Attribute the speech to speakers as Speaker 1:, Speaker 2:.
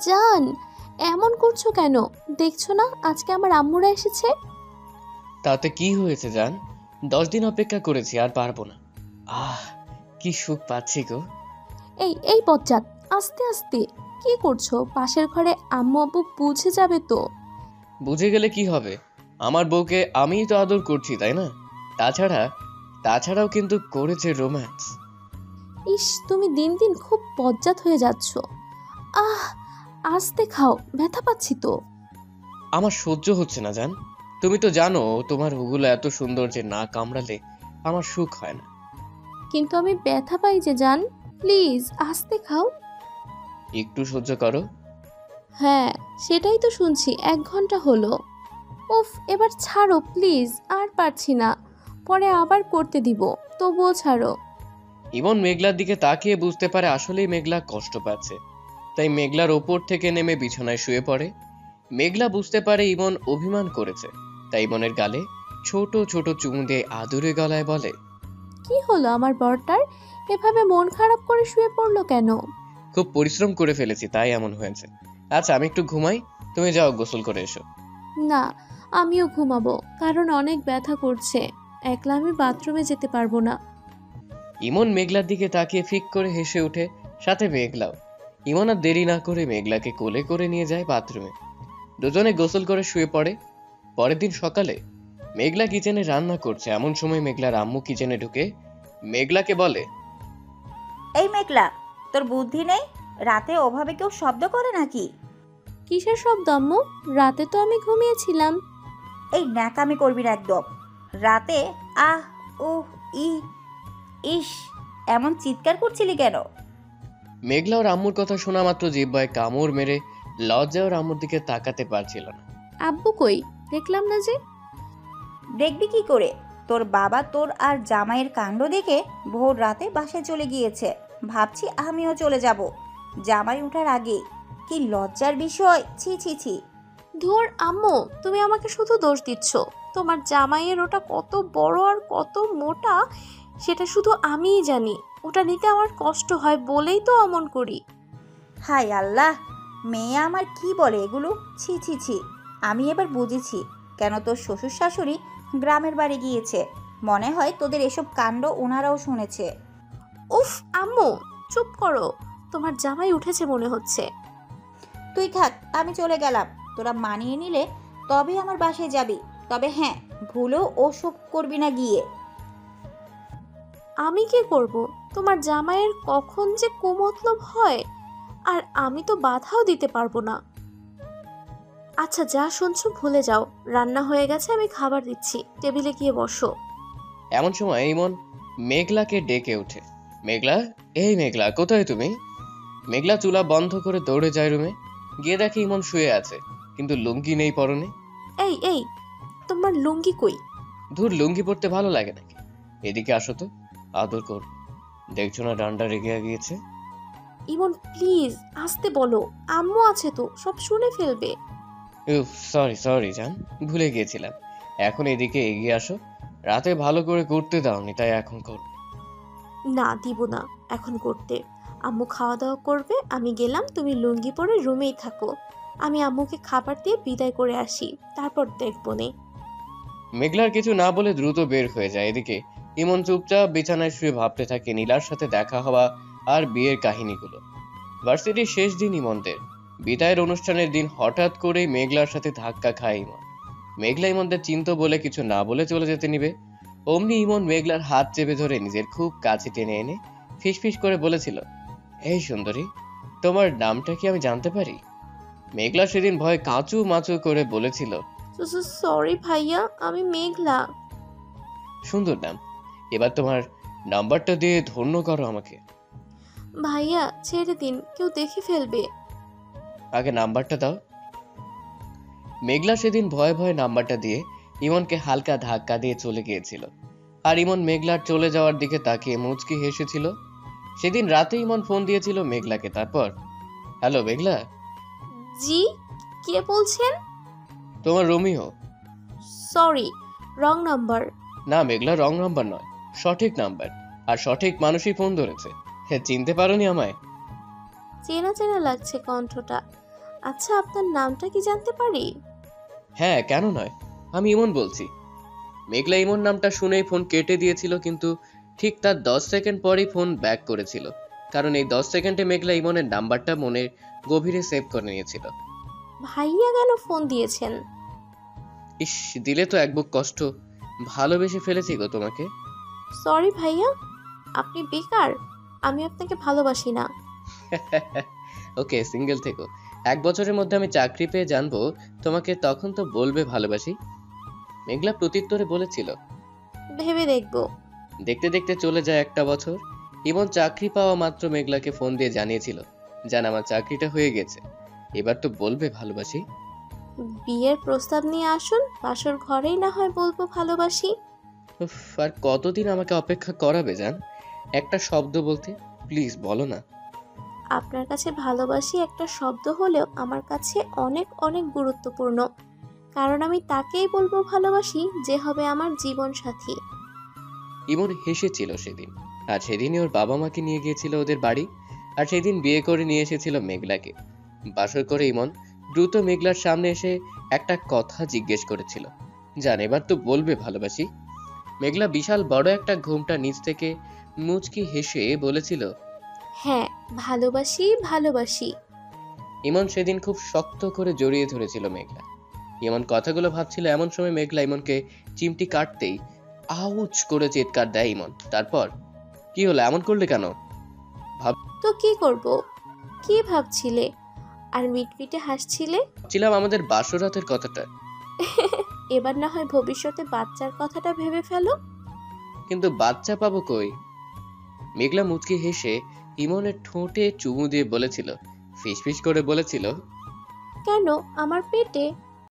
Speaker 1: জান, এমন করছো কেন? দেখছো না আজকে আমার আম্মুরা এসেছে?
Speaker 2: তাতে কি হয়েছে জান? 10 দিন অপেক্ষা করেছি, আর পারবো না। আহ, কি সুখ পাচ্ছি গো।
Speaker 1: এই বজ্জাত, আস্তে আস্তে। কি করছো? পাশের ঘরে আম্মু আব্বু বুঝে যাবে তো।
Speaker 2: বুঝে গেলে কি হবে? আমার বউকে আমিই তো আদর করছি, তাই না? তাছাড়া তাছাড়াও কিন্তু করেছে রোম্যান্স।
Speaker 1: ইস, তুমি দিন দিন খুব বজ্জাত হয়ে যাচ্ছ। আহ, আস্তে খাও, ব্যথা পাচ্ছি তো।
Speaker 2: আমার সহ্য হচ্ছে না জান। তুমি তো জানো তোমার ওগুলো এত সুন্দর যে না কামড়ালে আমার সুখ হয় না।
Speaker 1: কিন্তু আমি ব্যথা পাই যে জান। প্লিজ আস্তে খাও।
Speaker 2: একটু সহ্য করো।
Speaker 1: হ্যাঁ, সেটাই তো শুনছি, 1 ঘন্টা হলো। উফ, এবার ছাড়ো প্লিজ, আর পারছি না। পরে আবার করতে দিব, তবুও ছাড়ো।
Speaker 2: ইমন মেঘলার দিকে তাকিয়ে বুঝতে পারে আসলেই মেঘলা কষ্ট পাচ্ছে। তাই মেঘলার ওপর থেকে নেমে বিছানায় শুয়ে পড়ে। মেঘলা বুঝতে পারে ইমন অভিমান করেছে। তাই ইমনের গালে ছোট ছোট চুমু দিয়ে আদুরে গলায় বলে,
Speaker 1: কি হলো আমার বরটার? এভাবে মন খারাপ করে শুয়ে পড়লো কেন?
Speaker 2: খুব পরিশ্রম করে ফেলেছি তাই এমন হয়েছে। আচ্ছা আমি একটু ঘুমাই, তুমি যাও গোসল করে এসো।
Speaker 1: না, আমিও ঘুমাবো, কারণ অনেক ব্যথা করছে। একলা আমি বাথরুমে যেতে পারবো না।
Speaker 2: ইমন মেঘলার দিকে তাকিয়ে ফিক করে হেসে ওঠে, সাথে মেঘলাও। ইমন আর দেরি না করে মেঘলাকে কোলে করে নিয়ে যায় বাথরুমে। দুজনে গোসল করে শুয়ে পড়ে। পরের দিন সকালে মেঘলা কিচেনে রান্না করছে, এমন সময় মেঘলার আম্মু কিচেনে ঢুকে মেঘলাকে বলে,
Speaker 3: এই মেঘলা, তোর বুদ্ধি নেই? রাতে ওভাবে কেউ শব্দ করে নাকি?
Speaker 1: কিসের শব্দ আম্মু? রাতে তো আমি ঘুমিয়েছিলাম।
Speaker 3: এই ন্যাকামি করবি না একদম। রাতে আহ উহ ই ইস এমন চিৎকার করছিলি কেন?
Speaker 2: মেঘলা ওর আম্মুর কথা শোনা মাত্র জিহ্বায় কামড় মেরে লজ্জায় ওর আম্মুর দিকে তাকাতে পারছিল না।
Speaker 1: আব্বু কই? দেখলাম না যে।
Speaker 3: দেখবি কি করে? তোর বাবা তোর আর জামাইয়ের কাণ্ড দেখে ভোর রাতে বাসায় চলে গিয়েছে। ভাবছি আমিও চলে যাব জামাই ওঠার আগে। কি লজ্জার বিষয়, ছি ছি ছি।
Speaker 1: ধুর আম্মু, তুমি আমাকে শুধু দোষ দিচ্ছ। তোমার জামাইয়ের ওটা কত বড় আর কত মোটা সেটা শুধু আমিই জানি। ওটা নিতে আমার কষ্ট হয় বলেই তো অমন করি।
Speaker 3: হাই আল্লাহ, মেয়ে আমার কি বলে এগুলো, ছি ছি ছি। আমি এবার বুঝেছি কেন তোর শ্বশুর শাশুড়ি গ্রামের বাড়ি গিয়েছে। মনে হয় তোদের এসব কাণ্ড ওনারাও শুনেছে।
Speaker 1: উফ আম্মু, চুপ করো। তোমার জামাই উঠেছে মনে হচ্ছে।
Speaker 3: তুই থাক, আমি চলে গেলাম। তোরা মানিয়ে নিলে তবে আমার বাসায় যাবি। তবে হ্যাঁ, ভুলেও ওসব করবি না গিয়ে।
Speaker 1: আমি কি করব? তোমার জামাইয়ের কখন যে কুমতলব হয়, আর আমি তো বাধাও দিতে পারবো না। আচ্ছা, যা শুনছো ভুলে যাও। রান্না হয়ে গেছে, আমি খাবার দিচ্ছি, টেবিলে গিয়ে বসো।
Speaker 2: এমন সময় ইমন মেঘলাকে ডেকে ওঠে। মেঘলা, এই মেঘলা, কোথায় তুমি? মেঘলা চুলা বন্ধ করে দৌড়ে যায় রুমে। গিয়ে দেখে ইমন শুয়ে আছে, কিন্তু লুঙ্গি নেই পরনে।
Speaker 1: এই, তোমার লুঙ্গি কই?
Speaker 2: ধুর, লুঙ্গি পরতে ভালো লাগে নাকি? এদিকে আসো তো, আদর কর। দেখছো না ডান্ডা রেগে গিয়েছে?
Speaker 1: ইমন প্লিজ আসতে বলো, আম্মু আছে তো, সব শুনে ফেলবে।
Speaker 2: উফ, সরি সরি জান, ভুলে গিয়েছিলাম। এখন এদিকে এগিয়ে আসো। রাতে ভালো করে করতে দাওনি, তাই এখন কর।
Speaker 1: না, দিব না এখন করতে। আম্মু খাওয়া দাওয়া করবে, আমি গেলাম, তুমি লুঙ্গি পরে রুমেই থাকো। আমি আম্মুকে খাবার দিয়ে বিদায় করে আসি, তারপর দেখবো নে।
Speaker 2: মেঘলার কিছু না বলে দ্রুত বের হয়ে যায়। এদিকে ইমন চুপচাপ বিছানায় শুয়ে ভাবতে থাকে নীলার সাথে দেখা হওয়া আর বিয়ের কাহিনীগুলো। ভার্সিটির শেষ দিন ইমনদের। বিদায়ের অনুষ্ঠানের দিন হঠাৎ করেই মেঘলার সাথে ধাক্কা খায় ইমন। মেঘলা ইমনদের চিন্ত বলে কিছু না বলে চলে যেতে নিবে, অমনি ইমন মেঘলার হাত চেপে ধরে নিজের খুব কাছে টেনে এনে ফিসফিস করে বলেছিল, এই সুন্দরী, তোমার নামটা কি আমি জানতে পারি? মেঘলা সেদিন ভয়ে কাঁচু মাচু করে বলেছিল,
Speaker 1: সরি ভাইয়া, আমি মেঘলা।
Speaker 2: সুন্দর নাম, এবার তোমার নাম্বারটা দিয়ে ধন্য করো আমাকে।
Speaker 1: ভাইয়া ছেড়ে দিন, কেউ দেখে ফেলবে।
Speaker 2: আগে নাম্বারটা দাও। মেঘলা সেদিন ভয়ে ভয়ে নাম্বারটা দিয়ে ইমনকে হালকা ধাক্কা দিয়ে চলে গিয়েছিল। আর ইমন মেঘলার চলে যাওয়ার দিকে তাকিয়ে মুচকি হেসেছিল। সেদিন রাতে ইমন ফোন দিয়েছিল মেঘলাকে। তারপর, হ্যালো মেঘলা।
Speaker 1: জি, কে বলছেন?
Speaker 2: তোমার রোমিও।
Speaker 1: Sorry, wrong number.
Speaker 2: না মেঘলা, রং নাম্বার নয়, সঠিক নাম্বার। আর সঠিক মানুষই ফোন ধরেছে। চিনতে পারোনি আমায়?
Speaker 1: চেনা চেনা লাগছে কণ্ঠটা। আচ্ছা, আপনার নামটা কি জানতে পারি?
Speaker 2: হ্যাঁ, কেন নয়, আমি ইমন বলছি। মেঘলা ইমন নামটা শুনেই ফোন কেটে দিয়েছিল, কিন্তু ঠিক তার 10 সেকেন্ড পরেই ফোন ব্যাক করেছিল, কারণ এই 10 সেকেন্ডে মেঘলা ইমনের নাম্বারটা মনের গভীরে সেভ করে নিয়েছিল।
Speaker 1: ভাইয়া কেন ফোন দিয়েছেন?
Speaker 2: ইস, দিলে তো এক বুক কষ্ট, ভালোবেসে ফেলেছি গো তোমাকে।
Speaker 1: সরি ভাইয়া, আপনি বেকার। আমি আপনাকে ভালোবাসি না।
Speaker 2: ওকে, সিঙ্গেল থেকো, 1 বছরের মধ্যে আমি চাকরি পেয়ে জানবো তোমাকে, তখন তো বলবে ভালোবাসি। মেঘলা প্রত্যুত্তরে বলেছিল।
Speaker 1: ভেবে দেখবো।
Speaker 2: দেখতে দেখতে চলে যায় 1 বছর। ইমন চাকরি পাওয়া মাত্র মেঘলাকে ফোন দিয়ে জানিয়েছিল, জান আমার চাকরিটা হয়ে গেছে, এবার তো বলবে ভালোবাসি।
Speaker 1: বিয়ের প্রস্তাব নিয়ে আসুন, বাসর ঘরেই না হয় বলবো ভালোবাসি।
Speaker 2: উফ, আর কতদিন আমাকে অপেক্ষা করাবে জান? একটা শব্দ বলতে, প্লিজ বলো না।
Speaker 1: আপনার কাছে ভালোবাসি একটা শব্দ হলেও আমার কাছে অনেক অনেক গুরুত্বপূর্ণ, কারণ আমি তাকেই বলবো ভালোবাসি যে হবে আমার জীবন সাথী।
Speaker 2: ইমন হেসেছিল সেদিন, আর সেদিনই ওর বাবা মাকে নিয়ে গিয়েছিল ওদের বাড়ি, আর সেদিন বিয়ে করে নিয়ে এসেছিল মেঘলাকে। বাসর করে ইমন দ্রুত মেঘলার সামনে এসে একটা কথা জিজ্ঞেস করেছিল, জান এবার তো বলবে ভালোবাসি। মেঘলা বিশাল বড় একটা ঘুমটা নিচ থেকে মুচকি হেসে বলেছিল,
Speaker 1: হ্যাঁ, ভালোবাসি ভালোবাসি।
Speaker 2: ইমন সেদিন খুব শক্ত করে জড়িয়ে ধরেছিল মেঘলা। ইমন কথাগুলো ভাবছিল, এমন সময় মেঘলা ইমনকে চিমটি কাটতেই আউচ করে চিৎকার দেয় ইমন। তারপর, কি হলো, এমন করলে কেন?
Speaker 1: তো কি করব? কি ভাবছিলে আর মিটমিটে হাসছিলে?
Speaker 2: ভাবছিলাম আমাদের বাসরাতের কথাটা।
Speaker 1: এবার না হয় ভবিষ্যতে বাচ্চার কথাটা ভেবে ফেলো।
Speaker 2: কিন্তু বাচ্চা পাবো কই? মেঘলা মুচকি হেসে ইমনের ঠোঁটে চুমু দিয়ে বলেছিল, ফিসফিস করে বলেছিল,
Speaker 1: কেন, আমার পেটে?